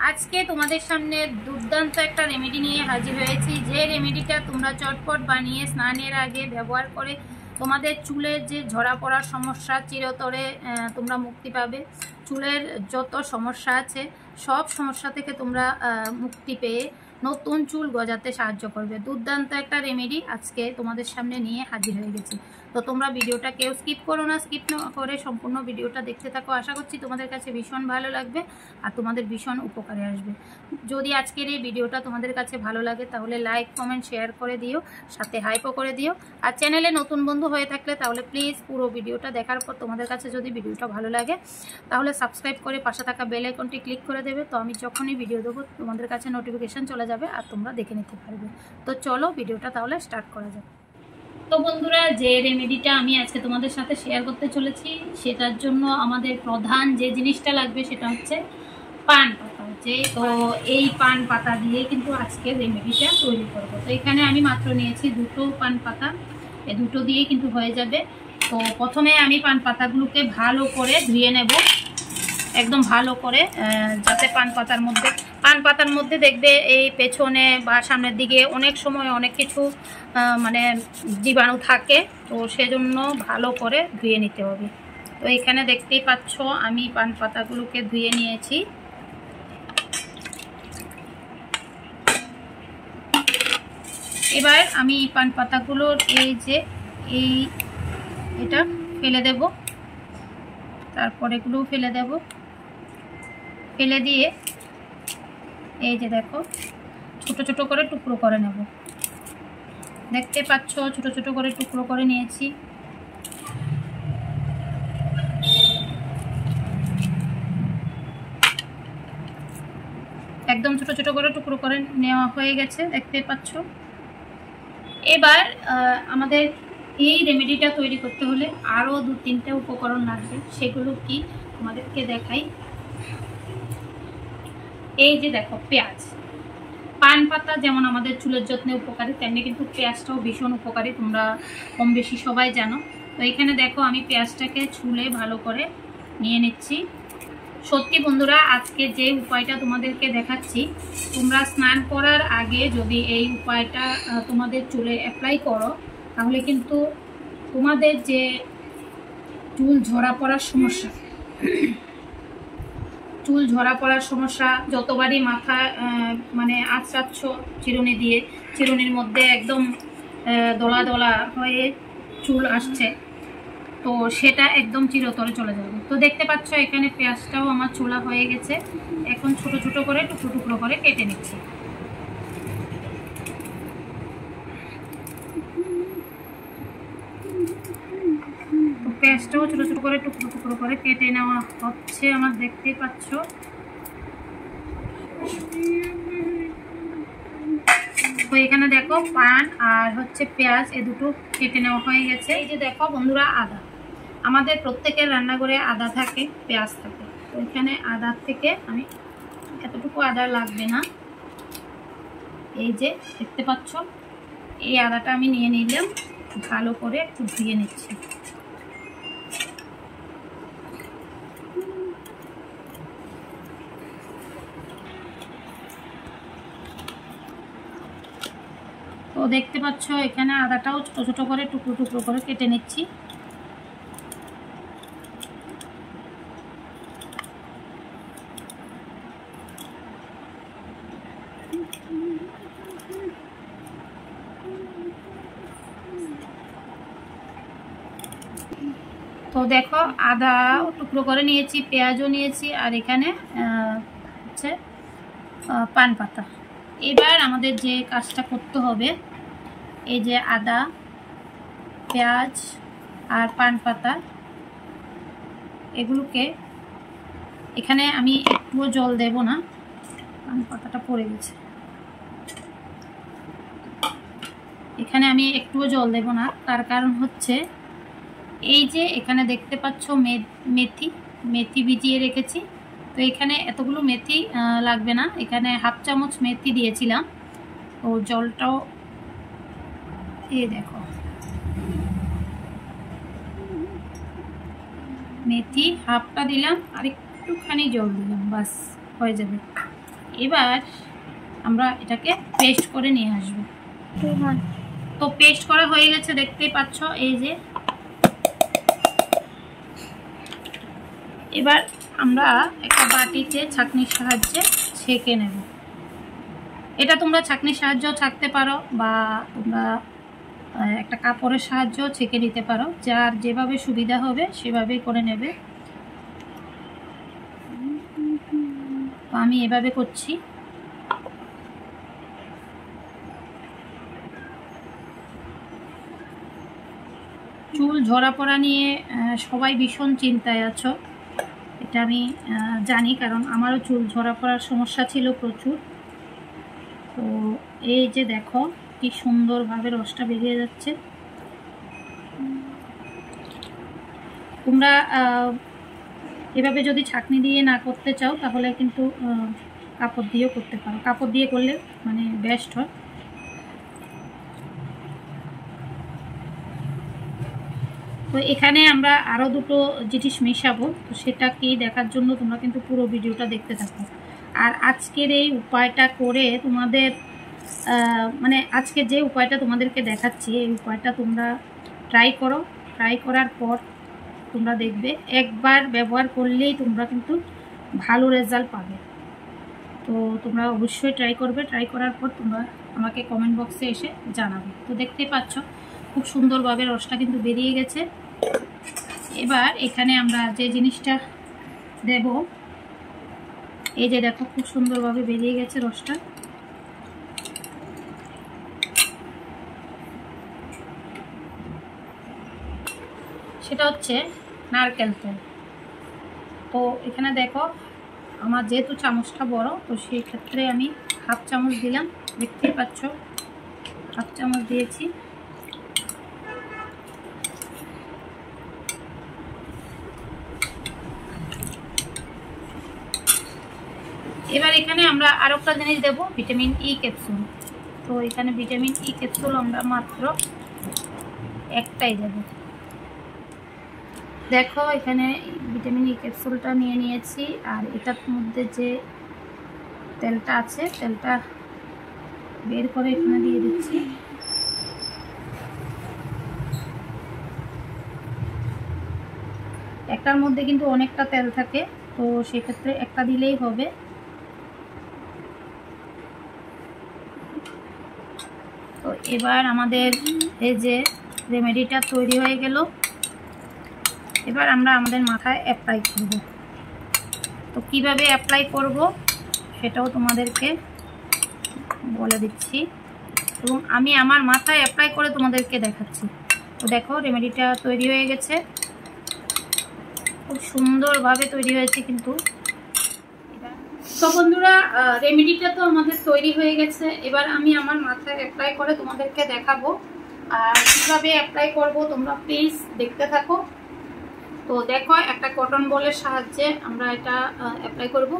আজকে তোমাদের সামনে দুর্দান্ত একটা রেমেডি নিয়ে হাজির হয়েছি, যে রেমেডিটা তোমরা চটপট বানিয়ে স্নানের আগে ব্যবহার করে তোমাদের চুলের যে ঝরা পড়ার সমস্যা চিরতরে তোমরা মুক্তি পাবে। চুলের যত সমস্যা আছে সব সমস্যা থেকে তোমরা মুক্তি পেয়ে নতুন চুল গজাতে সাহায্য করবে। দুর্দান্ত একটা রেমেডি আজকে তোমাদের সামনে নিয়ে হাজির হয়ে গেছি। তো তোমরা ভিডিওটা কেউ স্কিপ করো না, স্কিপ না করে সম্পূর্ণ ভিডিওটা দেখতে থাকো। আশা করছি তোমাদের কাছে ভীষণ ভালো লাগবে আর তোমাদের ভীষণ উপকারে আসবে। যদি আজকের এই ভিডিওটা তোমাদের কাছে ভালো লাগে তাহলে লাইক কমেন্ট শেয়ার করে দিও, সাথে হাইপও করে দিও। আর চ্যানেলে নতুন বন্ধু হয়ে থাকলে তাহলে প্লিজ পুরো ভিডিওটা দেখার পর তোমাদের কাছে যদি ভিডিওটা ভালো লাগে তাহলে সাবস্ক্রাইব করে পাশে থাকা বেল আইকনটি ক্লিক করে দেবে। তো আমি যখনই ভিডিও দেবো তোমাদের কাছে নোটিফিকেশান চলে যাবে আর তোমরা দেখে নিতে পারবে। তো চলো ভিডিওটা তাহলে স্টার্ট করা যাক। তো বন্ধুরা, যে রেমেডিটা আমি আজকে তোমাদের সাথে শেয়ার করতে চলেছি সেটার জন্য আমাদের প্রধান যে জিনিসটা লাগবে সেটা হচ্ছে পান পাতা। তো এই পান পাতা দিয়ে কিন্তু আজকে রেমেডিটা তৈরি করবো। তো এখানে আমি মাত্র নিয়েছি দুটো পান পাতা, এই দুটো দিয়ে কিন্তু হয়ে যাবে। তো প্রথমে আমি পান পাতাগুলোকে ভালো করে ধুয়ে নেব, একদম ভালো করে, যাতে পান পাতার মধ্যে দেখবে এই পেছনে বা সামনের দিকে অনেক সময় অনেক কিছু মানে জীবাণু থাকে, তো সেজন্য ভালো করে ধুয়ে নিতে হবে। তো এখানে দেখতেই পাচ্ছ আমি পান পাতাগুলোকে ধুয়ে নিয়েছি। এবার আমি পান পাতাগুলোর এটা ফেলে দেব, তারপর এগুলোও ফেলে দেব। ফেলে দিয়ে এই যে দেখো ছোট ছোট করে টুকরো করে নেব। দেখতে পাচ্ছ ছোট ছোট করে টুকরো করে নিয়েছি। একদম ছোট ছোট করে টুকরো করে নেওয়া হয়ে গেছে, দেখতে পাচ্ছ। এবার আমাদের এই রেমেডিটা তৈরি করতে হলে আরও 2-3টা উপকরণ লাগবে। সেগুলো কি তোমাদেরকে দেখাই। এই যে দেখো পেঁয়াজ, পান পাতা যেমন আমাদের চুলের যত্নে উপকারী তেমনি কিন্তু পেঁয়াজটাও ভীষণ উপকারী, তোমরা কম বেশি সবাই জানো। তো এখানে দেখো আমি পেঁয়াজটাকে ছুলে ভালো করে নিয়ে নিচ্ছি। সত্যি বন্ধুরা, আজকে যে উপায়টা তোমাদেরকে দেখাচ্ছি, তোমরা স্নান করার আগে যদি এই উপায়টা তোমাদের চুলে অ্যাপ্লাই করো তাহলে কিন্তু তোমাদের যে চুল ঝরা পড়ার সমস্যা যতবারই মাথা মানে আঁচড়াচ্ছ চিরুনি দিয়ে, চিরুনির মধ্যে একদম দলা দলা হয়ে চুল আসছে, তো সেটা একদম চিরতরে চলে যাবে। তো দেখতে পাচ্ছ এখানে পেঁয়াজটাও আমার ছোলা হয়ে গেছে। এখন ছোট ছোট করে টুকরো টুকরো করে কেটে নিচ্ছি। পেঁয়াজটাও ছোট ছোট করে টুকরো টুকরো করে কেটে নেওয়া হচ্ছে আমার, দেখতে পাচ্ছ। তো এখানে দেখো পান আর হচ্ছে পেঁয়াজ এই দুটো কেটে নেওয়া হয়ে গেছে। এই যে দেখো বন্ধুরা, আদা, আমাদের প্রত্যেকের রান্নাঘরে আদা থাকে, পেঁয়াজ থাকে। তো এখানে আদার থেকে আমি এতটুকু আদা লাগবে না, এই যে দেখতে পাচ্ছ এই আদাটা আমি নিয়ে নিলাম, ভালো করে একটু ধুয়ে নিচ্ছি। তো দেখতে পাচ্ছ এখানে আদাটাও ছোট ছোট করে টুকরো টুকরো করে কেটে নিচ্ছি। তো দেখো আদাও টুকরো করে নিয়েছি, পেঁয়াজও নিয়েছি, আর এখানে হচ্ছে পান পাতা। এবার আমাদের যে কাজটা করতে হবে, এই যে আদা, পেঁয়াজ আর পান পাতা, এগুলোকে এখানে আমি একটুও জল দেব না, পান পাতাটা পড়ে গেছে। এখানে আমি একটুও জল দেব না, তার কারণ হচ্ছে এই যে এখানে দেখতে পাচ্ছ মেথি ভিজিয়ে রেখেছি। তো এখানে এতগুলো মেথি লাগবে না, এখানে 1/2 চামচ মেথি দিয়েছিলাম। তো জলটাও এই দেখো মেথি হাফটা দিলাম আর একটুখানি জল দিলাম, বাস হয়ে যাবে। এবার আমরা এটাকে পেস্ট করে নিয়ে আসবো। তো পেস্ট করা হয়ে গেছে, দেখতেই পাচ্ছ এই যে। এবার আমরা একটা বাটিতে ছাঁকনির সাহায্যে ছেঁকে নেব। এটা তোমরা ছাঁকনির সাহায্যেও ছাঁকতে পারো বা তোমরা একটা কাপড়ের সাহায্যেও ছেঁকে নিতে পারো, যার যেভাবে সুবিধা হবে সেভাবেই করে নেবে। তো আমি এভাবে করছি। চুল ঝরা পড়া নিয়ে সবাই ভীষণ চিন্তায় আছো, এটা আমি জানি, কারণ আমারও চুল ঝরা পড়ার সমস্যা ছিল প্রচুর। তো এই যে দেখো কি সুন্দরভাবে রসটা বেরিয়ে যাচ্ছে। তোমরা এভাবে যদি ছাঁকনি দিয়ে না করতে চাও তাহলে কিন্তু কাপড় দিয়েও করতে পারো, কাপড় দিয়ে করলে মানে বেস্ট হয়। তো এখানে আমরা আরও দুটো জিনিস মেশাবো, তো সেটা কি দেখার জন্য তোমরা কিন্তু পুরো ভিডিওটা দেখতে থাকো। আর আজকের এই উপায়টা করে তোমাদের মানে আজকে যে উপায়টা তোমাদেরকে দেখাচ্ছি এই উপায়টা তোমরা ট্রাই করো। ট্রাই করার পর তোমরা দেখবে একবার ব্যবহার করলেই তোমরা কিন্তু ভালো রেজাল্ট পাবে। তো তোমরা অবশ্যই ট্রাই করবে। ট্রাই করার পর তোমরা আমাকে কমেন্ট বক্সে এসে জানাবে। তো দেখতেই পাচ্ছ খুব সুন্দরভাবে রসটা কিন্তু বেরিয়ে গেছে। এবার এখানে আমরা যে জিনিসটা দেব, এই যে দেখো খুব সুন্দরভাবে বেরিয়ে গেছে রসটা। সেটা হচ্ছে নারকেল তেল। তো এখানে দেখো আমার যেহেতু চামচটা বড়, তো সেই ক্ষেত্রে আমি হাফ চামচ দিলাম, দেখতেই পাচ্ছ হাফ চামচ দিয়েছি। এবার এখানে আমরা আরো একটা জিনিস দেব, ভিটামিন ই ক্যাপসুল। তো এখানে ভিটামিন ই ক্যাপসুল আমরা মাত্র একটাই দেব। দেখো এখানে ভিটামিন ই ক্যাপসুলটা নিয়ে নিয়েছি, আর এটার মধ্যে যে তেলটা আছে তেলটা বের করে এখানে দিয়ে দিচ্ছি। একটার মধ্যে কিন্তু অনেকটা তেল থাকে, তো সেক্ষেত্রে একটা দিলেই হবে। তো এবার আমাদের এই যে রেমেডিটা তৈরি হয়ে গেল। এবার আমরা আমাদের মাথায় অ্যাপ্লাই করব। তো কিভাবে অ্যাপ্লাই করব সেটাও তোমাদেরকে বলে দিচ্ছি, এবং আমি আমার মাথায় অ্যাপ্লাই করে তোমাদেরকে দেখাচ্ছি। তো দেখো রেমেডিটা তৈরি হয়ে গেছে, খুব সুন্দরভাবে তৈরি হয়েছে কিন্তু। তো বন্ধুরা রেমেডিটা তো আমাদের তৈরি হয়ে গেছে। এবার আমি আমার মাথায় অ্যাপ্লাই করে তোমাদেরকে দেখাবো, আর কীভাবে অ্যাপ্লাই করব তোমরা প্লিজ দেখতে থাকো। তো দেখো একটা কটন বলের সাহায্যে আমরা এটা অ্যাপ্লাই করব।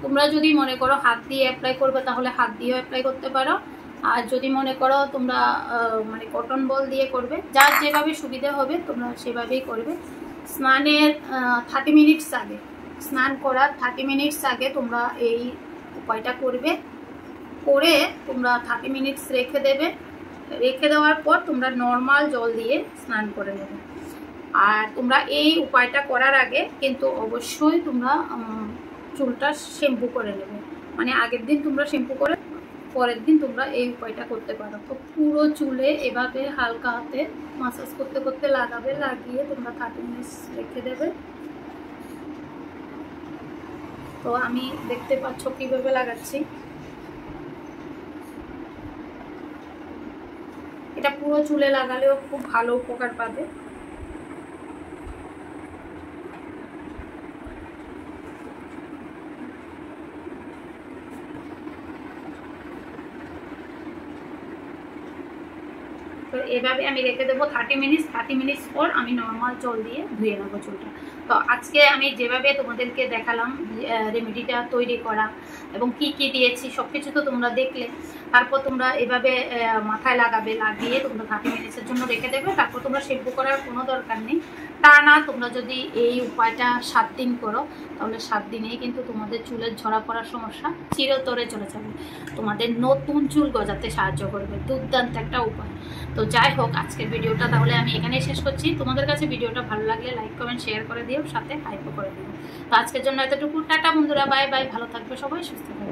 তোমরা যদি মনে করো হাত দিয়ে অ্যাপ্লাই করবে তাহলে হাত দিয়েও অ্যাপ্লাই করতে পারো, আর যদি মনে করো তোমরা মানে কটন বল দিয়ে করবে, যার যেভাবে সুবিধা হবে তোমরা সেভাবেই করবে। স্নানের 30 মিনিটস আগে, স্নান করার 30 মিনিটস আগে তোমরা এই উপায়টা করবে। করে তোমরা 30 মিনিটস রেখে দেবে। রেখে দেওয়ার পর তোমরা নর্মাল জল দিয়ে স্নান করে নেবে। আর তোমরা এই উপায়টা করার আগে কিন্তু অবশ্যই তোমরা চুলটা শ্যাম্পু করে নেবে। মানে আগের দিন তোমরা শ্যাম্পু করে পরের দিন তোমরা এই উপায়টা করতে পারো। তো পুরো চুলে এভাবে হালকা হাতে মাসাজ করতে করতে লাগাবে, লাগিয়ে তোমরা 30 মিনিট রেখে দেবে। তো আমি দেখতে পাচ্ছ কিভাবে লাগাচ্ছি। এটা পুরো চুলে লাগালেও খুব ভালো উপকার পাবে। তো এভাবে আমি রেখে দেবো 30 মিনিট। 30 মিনিট পর আমি নর্মাল জল দিয়ে ধুয়ে নেবো চুলটা। তো আজকে আমি যেভাবে তোমাদেরকে দেখালাম রেমেডিটা তৈরি করা এবং কি কি দিয়েছি সব কিছু তো তোমরা দেখলে। তারপর তোমরা এভাবে মাথায় লাগাবে, লাগিয়ে তোমরা 30 মিনিটের জন্য রেখে দেবে। তারপর তোমরা শ্যাম্পু করার কোনো দরকার নেই। টানা তোমরা যদি এই উপায়টা 7 দিন করো, তাহলে 7 দিনেই কিন্তু তোমাদের চুলের ঝরা পড়ার সমস্যা চিরতরে চলে যাবে, তোমাদের নতুন চুল গজাতে সাহায্য করবে। দুর্দান্ত একটা উপায়। তো যাই হোক, আজকের ভিডিওটা তাহলে আমি এখানেই শেষ করছি। তোমাদের কাছে ভিডিওটা ভালো লাগলে লাইক কমেন্ট শেয়ার করে দিও, সাথে হাইপও করে দিও। তো আজকের জন্য এতটুকু, টাটা বন্ধুরা, বাই বাই, ভালো থাকবে সবাই, সুস্থ থাকবে।